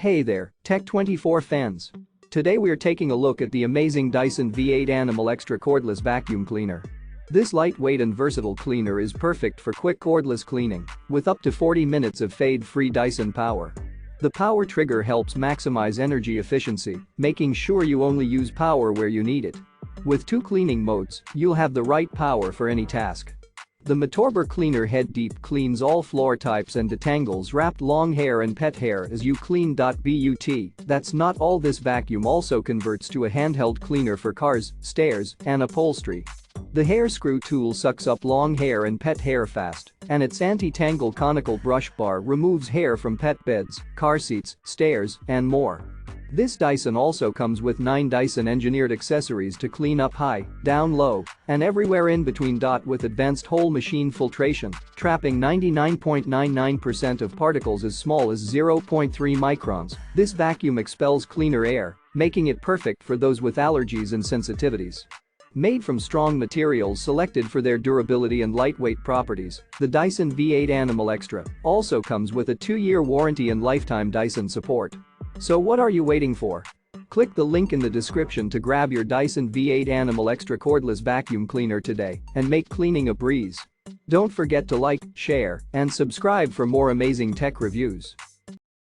Hey there, Tech24 fans. Today we're taking a look at the amazing Dyson V8 Animal Extra cordless vacuum cleaner. This lightweight and versatile cleaner is perfect for quick cordless cleaning, with up to 40 minutes of fade-free Dyson power. The power trigger helps maximize energy efficiency, making sure you only use power where you need it. With 2 cleaning modes, you'll have the right power for any task. The Matorber Cleaner Head Deep cleans all floor types and detangles wrapped long hair and pet hair as you clean. But that's not all, this vacuum also converts to a handheld cleaner for cars, stairs, and upholstery. The hair screw tool sucks up long hair and pet hair fast, and its anti-tangle conical brush bar removes hair from pet beds, car seats, stairs, and more. This Dyson also comes with 9 Dyson-engineered accessories to clean up high, down low, and everywhere in between. With advanced whole machine filtration, trapping 99.99% of particles as small as 0.3 microns, this vacuum expels cleaner air, making it perfect for those with allergies and sensitivities. Made from strong materials selected for their durability and lightweight properties, the Dyson V8 Animal Extra also comes with a 2-year warranty and lifetime Dyson support. So what are you waiting for? Click the link in the description to grab your Dyson V8 Animal Extra cordless vacuum cleaner today and make cleaning a breeze. Don't forget to like, share, and subscribe for more amazing tech reviews.